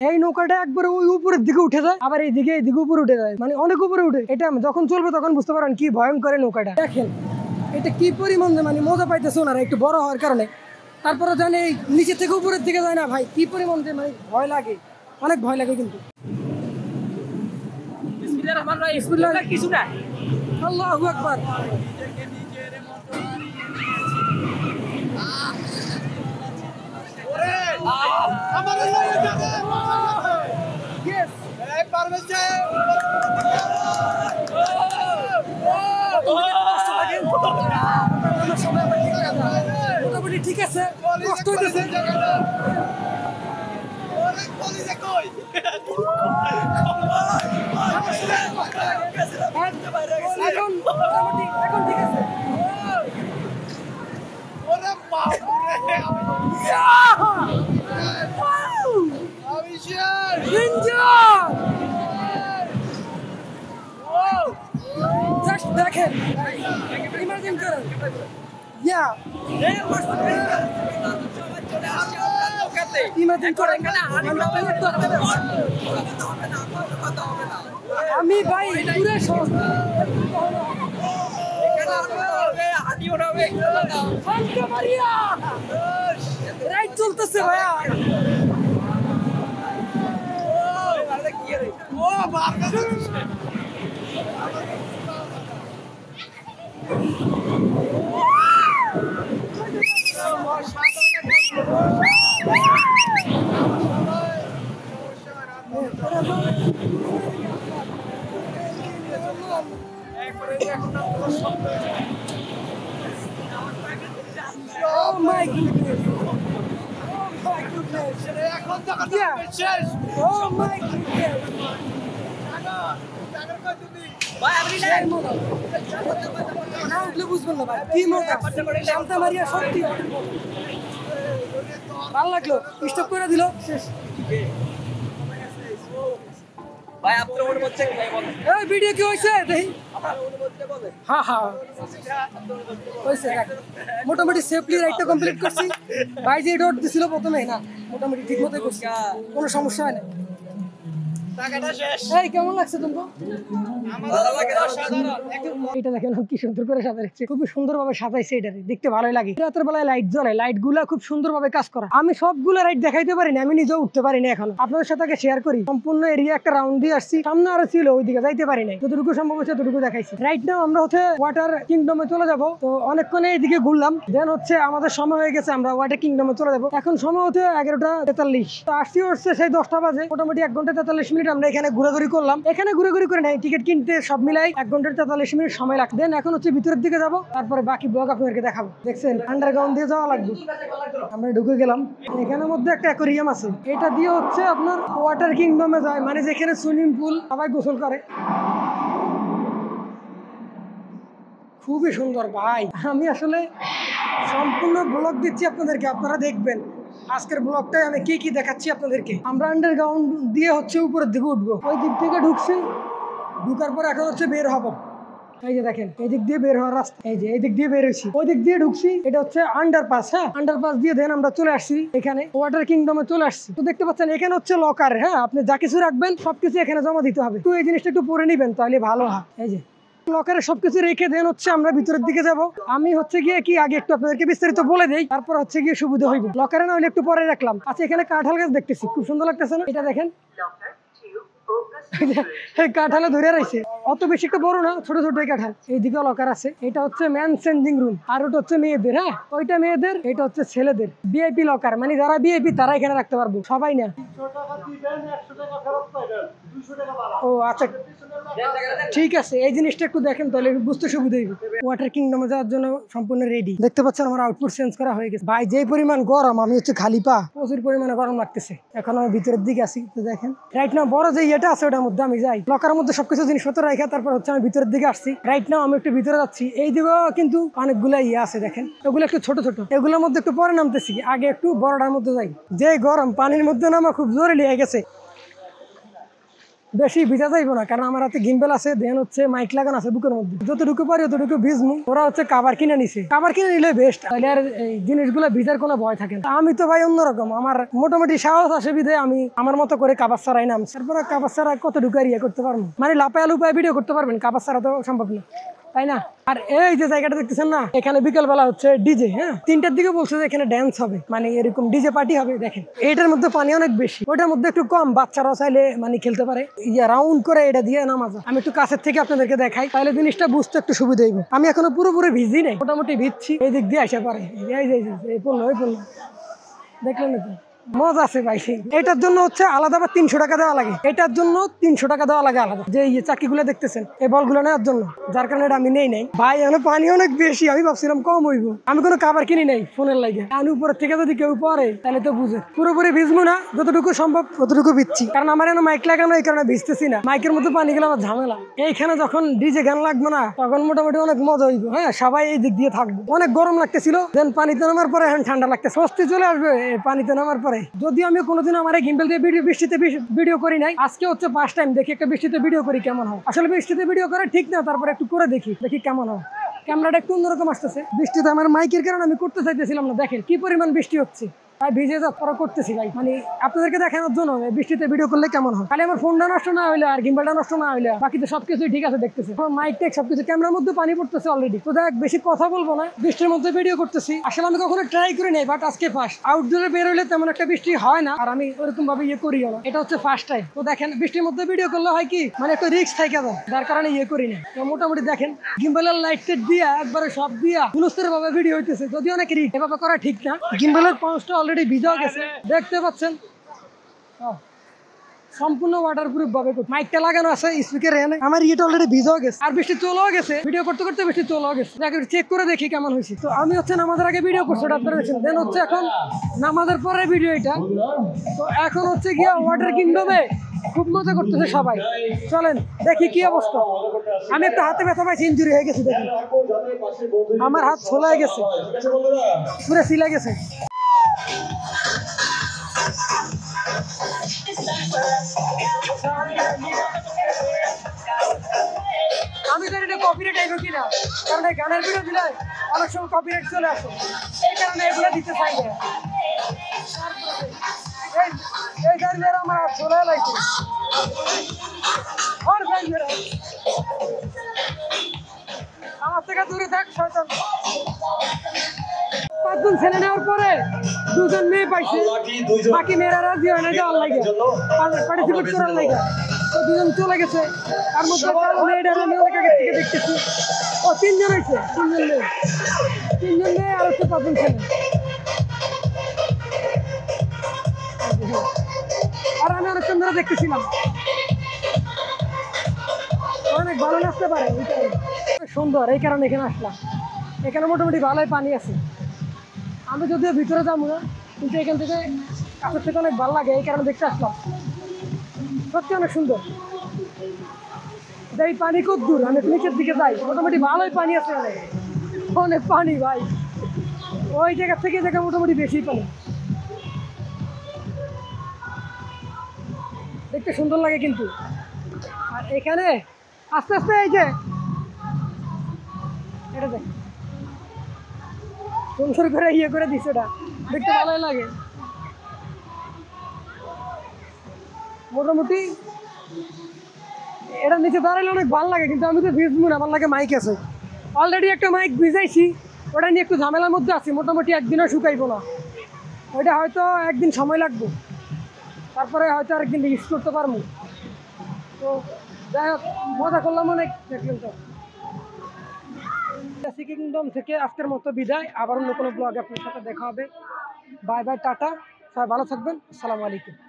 এই নৌকাটা একবারে ওই উপরের দিকে উঠে যায়, আবার এইদিকে উপরে উঠে যায়, মানে অনেক উপরে উঠে। এটা যখন চলবে তখন বুঝতে পারেন কি ভয়ঙ্কর নৌকাটা। দেখেন এটা কি পরিমাণ মানে মজা পাইতেছে ওনারা একটু বড় হওয়ার কারণে। তারপরে জানে নিচে থেকে উপরের দিকে যায় না ভাই, কি পরিমাণ মানে ভয় লাগে, অনেক ভয় লাগে কিন্তু। কিছু না, আল্লাহু আকবার। মোটামুটি ঠিক আছে, কষ্ট হইতেছে। এখন ঠিক আছে। দেখেন ইমাজিন করেন, আমি ভাই রাইড চলতেছে ভাইয়া। Oh my goodness. Oh my goodness. Yeah. Oh my goodness. ভাই আপনি না উঠলে বুঝবেন না ভাই কি মজা। শান্তা মারিয়া সত্যি ভালো লাগলো, স্টপ করে দিল শেষ। ভাই আপনার অনুমতি চাই ভাই বলেন। এই ভিডিও কি হইছে দেখি। আমার অনুমতি বলেন। হ্যাঁ হ্যাঁ হইছে, মোটামুটি সেফলি রাইডটা কমপ্লিট করছি। ভাই যে ডট দিছিল প্রথমে না, মোটামুটি ঠিকমতোই করছি, কোনো সমস্যা হয় না। টাকাটা শেষ। এই কেমন লাগছে তোমাকে? ভালো লাগে, অসাধারণ। এটা দেখেন কি সুন্দর করে সাজাইছে, খুব সুন্দরভাবে সাজাইছে। এটা দেখতে ভালোই লাগে। রাতের বেলায় লাইট জ্বলে, লাইট গুলা খুব সুন্দরভাবে কাজ করা। আমি সবগুলো রাইড দেখাইতে পারিনি, আমি নিজেও উঠতে পারিনি এখনো। আপনাদের সাথে শেয়ার করি। সম্পূর্ণ এরিয়া একটা রাউন্ড দিয়ে আসছি, সামনে আরো ছিল ওইদিকে যাইতে পারি নাই, যতটুকু সম্ভব হচ্ছে ততটুকু দেখাইছি। রাইট নাও আমরা হচ্ছে ওয়াটার কিংডমে চলে যাব। তো অনেকক্ষণে এইদিকে ঘুরলাম, দেন হচ্ছে আমাদের সময় হয়ে গেছে, আমরা ওয়াটার কিংডমে চলে যাবো। এখন সময় হচ্ছে 11:43। তো আসছি হচ্ছে সেই 10টা বাজে, মোটামুটি 1 ঘন্টা 43 মিনিট আমরা এখানে ঘোরাঘুরি করলাম। এখানে ঘুরে করে নাই, টিকিট কিনতে সব মিলাই 1 ঘন্টা 43 মিনিট সময় লাগবে। দেন এখন হচ্ছে ভিতরের দিকে যাবো, তারপরে বাকি ব্লগ আপনাদেরকে দেখাবো। দেখছেন আন্ডারগ্রাউন্ড দিয়ে যাওয়া লাগবে। আমরা ঢুকে গেলাম, এখানের মধ্যে একটা অ্যাকোয়ারিয়াম আছে, এটা দিয়ে হচ্ছে আপনার ওয়াটার কিংডমে যায়, মানে যেখানে সুইমিং পুল, সবাই গোসল করে। খুবই সুন্দর ভাই। আমি আসলে সম্পূর্ণ ব্লগ দিচ্ছি আপনাদেরকে, আপনারা দেখবেন আজকের ব্লগটাই আমি কি দেখাচ্ছি আপনাদেরকে। আমরা আন্ডারগ্রাউন্ড দিয়ে হচ্ছে উপরের দিকে উঠবো, ওই দিক থেকে ঢুকছি, ঢুকার পর এখন হচ্ছে বের হবো। এই যে দেখেন এই দিক দিয়ে বের হওয়ার রাস্তা, এই যে এই দিক দিয়ে বের হয়েছি, ওই দিক দিয়ে ঢুকছি। এটা হচ্ছে আন্ডারপাস। হ্যাঁ, আন্ডারপাস দিয়ে দেন আমরা চলে আসছি এখানে ওয়াটার কিংডমে চলে আসছি। তো দেখতে পাচ্ছেন এখানে হচ্ছে লকার। হ্যাঁ, আপনি যা কিছু রাখবেন সবকিছু এখানে জমা দিতে হবে। তো এই জিনিসটা একটু পরে নিবেন, তাহলে ভালো হয়। এই যে লকারে সবকিছু রেখে দেন হচ্ছে আমরা ভিতরের দিকে যাব। আমি হচ্ছে গিয়ে কি আগে একটু আপনাদেরকে বিস্তারিত বলে দেই, তারপর হচ্ছে গিয়ে সুবিধা হইব। লকারে না হলে একটু পরে রাখলাম। আচ্ছা, এখানে কাঁঠাল গাছ দেখতেছি, খুব সুন্দর লাগতেছে না? এটা দেখেন কাঁঠালে ধরে রাখছে, অত বেশি একটা বড় না, ছোট ছোট কাঁঠাল। এইদিকে লকার আছে, এটা হচ্ছে ম্যান চেঞ্জিং রুম, আর ওটা হচ্ছে মেয়েদের। হ্যাঁ, ওইটা মেয়েদের, এটা হচ্ছে ছেলেদের। ভিআইপি লকার, মানে যারা ভিআইপি তারা এখানে রাখতে পারবো, সবাই না। ও আচ্ছা, ঠিক আছে, এই জিনিসটা একটু দেখেন তাহলে বুঝতে সুবিধা হইবে। ওয়াটার কিংডমে যাওয়ার জন্য সম্পূর্ণ রেডি। দেখতে পাচ্ছেন আমার আউটপুট চেঞ্জ করা হয়ে গেছে। ভাই যে পরিমাণ গরম, আমি হচ্ছে খালি পা, প্রচুর পরিমাণে গরম লাগতেছে। এখন আমি ভিতরের দিকে আছি, তো দেখেন রাইট নাও বড় যে ইয়েটা আছে ওটার মধ্যে আমি যাই, লকার মধ্যে সবকিছু জিনিসপত্র রাখা, তারপর হচ্ছে আমি ভিতরের দিকে আসছি। রাইট নাও আমি একটু ভিতরে যাচ্ছি। এই দিকেও কিন্তু অনেকগুলো ইয়ে আছে, দেখেন ওগুলো একটু ছোট ছোট, এগুলোর মধ্যে একটু পরে নামতেছি, আগে একটু বড়টার মধ্যে যাই। যে গরম, পানির মধ্যে নামা খুব জোরে লেগে গেছে। বেশি ভিজা যাইবো না, কারণ আমার হাতে গিম্বেল আছে, দেন হচ্ছে মাইক লাগানো আছে বুকের মধ্যে, যতটুকু পারি ততটুকু ভিজমু। ওরা হচ্ছে কাভার কিনে নিছে, কাভার কিনে নিলে বেস্ট, তাহলে আর এই জিনিসগুলো ভিজার কোনো ভয় থাকে না। আমি তো ভাই অন্যরকম, আমার মোটামুটি সাহস আসে বিধে আমি আমার মতো করে কাভার ছাড়াই নাম। তারপরে কাভার ছাড়া কতটুকু আর ইয়ে করতে পারবো, মানে লাপায়া লুপায় ভিডিও করতে পারবেন, কাভার ছাড়া তো সম্ভব না, তাই না? আর এই যে জায়গাটা দেখতেছেন না, এখানে বিকেল বেলা হচ্ছে ডিজে, হ্যাঁ 3টার দিকে বলছে যে এখানে ড্যান্স হবে, মানে এরকম ডিজে পার্টি হবে। দেখেন এটার মধ্যে পানি অনেক বেশি, ওটার মধ্যে একটু কম, বাচ্চারাও চাইলে মানে খেলতে পারে। রাউন্ড করে এটা দিয়ে নামা যায়। আমি একটু কাছের থেকে আপনাদেরকে দেখাই, তাহলে জিনিসটা বুঝতে একটু সুবিধা হইব। আমি এখনো পুরোপুরি ভিজি নাই, মোটামুটি ভিজছি, এই দিক দিয়ে আসে পারে, এই পড়লো দেখলেন নাকি? মজা আছে ভাই। এটার জন্য হচ্ছে আলাদা আবার 300 টাকা দেওয়া লাগে, এটার জন্য 300 টাকা দেওয়া লাগে আলাদা, যে এই চাকিগুলো দেখতেছেন এই বলগুলো নেওয়ার জন্য, যার কারণে এটা আমি নেই নাই ভাই। এখন পানি অনেক বেশি, আমি ভাবছিলাম কম হইব, আমি কোনো খাবার কিনি নাই ফোনের লাগে। আমি উপরের থেকে যদি কেউ পরে তাহলে তো বুঝে, পুরোপুরি ভিজবো না, যতটুকু সম্ভব ততটুকু ভিজছি, কারণ আমার এখন মাইক লাগানো, এই কারণে ভিজতেছি না। মাইকের মধ্যে পানি গেলে আমার ঝামেলা। এইখানে যখন ডিজে গান লাগবে না, তখন মোটামুটি অনেক মজা হইব। হ্যাঁ সবাই এই দিক দিয়ে থাকবো। অনেক গরম লাগতেছিল, দেন পানিতে নামার পরে এখন ঠান্ডা লাগতেছে, স্বস্তি চলে আসবে পানিতে নামার পরে। যদিও আমি কোনোদিন আমার এই গিম্বেল দিয়ে বৃষ্টিতে ভিডিও করি নাই, আজকে হচ্ছে ফার্স্ট টাইম, দেখি একটা বৃষ্টিতে ভিডিও করি কেমন হয়। আসলে বৃষ্টিতে ভিডিও করা ঠিক না, তারপরে একটু করে দেখি কেমন হয়। ক্যামেরাটা একটু অন্যরকম আসতেছে, বৃষ্টিতে আমার মাইকের কারণে আমি করতে চাইতেছিলাম না। দেখেন কি পরিমাণ বৃষ্টি হচ্ছে, তাই ভিজে যাওয়া করতেছি ভাই, মানে আপনাদেরকে দেখানোর জন্য বৃষ্টিতে ভিডিও করলে কেমন হয়। খালি আমার ফোনটা নষ্ট না হইলে আর গিম্বেলটা নষ্ট না হইলে বাকি তো সবকিছুই ঠিক আছে দেখতেছি। মাইক টেক সবকিছু, ক্যামেরার মধ্যে পানি পড়তেছে অলরেডি। তো দেখ বেশি কথা বলবো না, বৃষ্টির মধ্যে ভিডিও করতেছি। আসলে আমি কখনো ট্রাই করি নাই, বাট আজকে ফার্স্ট। আউটডোরে বের হইলে তেমন একটা বৃষ্টি হয় না, আর আমি ওরকম ভাবে করিও না, এটা হচ্ছে ফার্স্ট টাইম। তো দেখেন বৃষ্টির মধ্যে ভিডিও করলে হয় কি, মানে একটু রিস্ক থাকে যায়, যার কারণে করি না। তো মোটামুটি দেখেন গিম্বেলের লাইট টেট দিয়া একবারে সব দিয়া হুলস্থের ভাবে ভিডিও হইতেছে, যদি অনেক রিস্ক, এভাবে করা ঠিক না। গিম্বেলের পাউচটা অলরেডি ভিজা গেছে, দেখতে পাচ্ছেন সম্পূর্ণ ওয়াটারপ্রুফ ভাবে মাইকটা লাগানো আছে স্পিকারে। আমার ইয়েটা অলরেডি ভিজা গেছে, আর বৃষ্টি চলেও গেছে, ভিডিও করতে করতে বৃষ্টি চলেও গেছে। চেক করে দেখি কেমন হয়েছে। তো আমি হচ্ছে নামাজের আগে ভিডিও করছি, ওটা আপনারা দেখছেন। দেন হচ্ছে এখন নামাজের পরে ভিডিও এটা। তো এখন হচ্ছে গিয়া ওয়াটার কিংডমে খুব মজা করতেছে সবাই। চলেন দেখি কি অবস্থা। আমি একটা হাতে ব্যথা পাইছি, ইঞ্জুরি হয়ে গেছে, দেখি আমার হাত ছোলা হয়ে গেছে, পুরো সিলা গেছে। আমি জানি না কপিরাইট আইব কিনা, কারণ এই গানের ভিডিও দিলে অনেক সময় কপিরাইট চলে আসে, এই কারণে এগুলো দিতে চাই না। এই গান মেয়েরা আমার হাত চলে লাগছে, আমার থেকে দূরে থাক শয়তান। 5 জন ছেলে নেওয়ার পরে 2 জন মেয়ে পাইছে, বাকি মেয়েরা রাজি হয় না যাওয়ার লাগে, পার্টিসিপেট করার লাগে। তো 2 জন চলে গেছে, তার মধ্যে মেয়েটা আমি অনেক আগে থেকে দেখতেছি। ও 3 জন হয়েছে, 3 জন মেয়ে আর হচ্ছে 5 জন ছেলে। আর আমি অনেকক্ষণ ধরে দেখতেছিলাম, অনেক ভালো নাচতে পারে, সুন্দর, এই কারণে এখানে আসলাম। এখানে মোটামুটি ভালোই পানি আছে। আমি যদিও ভিতরে যাবো না, কিন্তু এখান থেকে কাছের থেকে অনেক ভালো লাগে, এই কারণে দেখতে আসলাম। সত্যি অনেক সুন্দর। এই পানি খুব দূর, আমি নিচের দিকে যাই, মোটামুটি ভালোই পানি আছে, অনেক পানি ভাই। ওই জায়গা থেকে দেখা মোটামুটি বেশি পানি, দেখতে সুন্দর লাগে কিন্তু। আর এখানে আস্তে আস্তে এই যে এটা দেখ সুন্দর করে করে দিচ্ছে, এটা দেখতে ভালোই লাগে। মোটামুটি এটা নিচে দাঁড়াইলে অনেক ভালো লাগে, কিন্তু আমি তো ভিজবো না, আমার লাগে মাইক আছে অলরেডি, একটা মাইক ভিজাইছি, ওটা নিয়ে একটু ঝামেলার মধ্যে আছি। মোটামুটি একদিনও শুকাইবো না, ওইটা হয়তো একদিন সময় লাগবে, তারপরে হয়তো আরেকদিন ইউজ করতে পারবো। তো যাই হোক, মজা করলাম অনেক। দেখলেন তো কিংডম থেকে আজকের মতো বিদায়, আবার অন্য কোনো ব্লগে আপনার সাথে দেখা হবে। বাই বাই, টাটা, সবাই ভালো থাকবেন, আসসালামু আলাইকুম।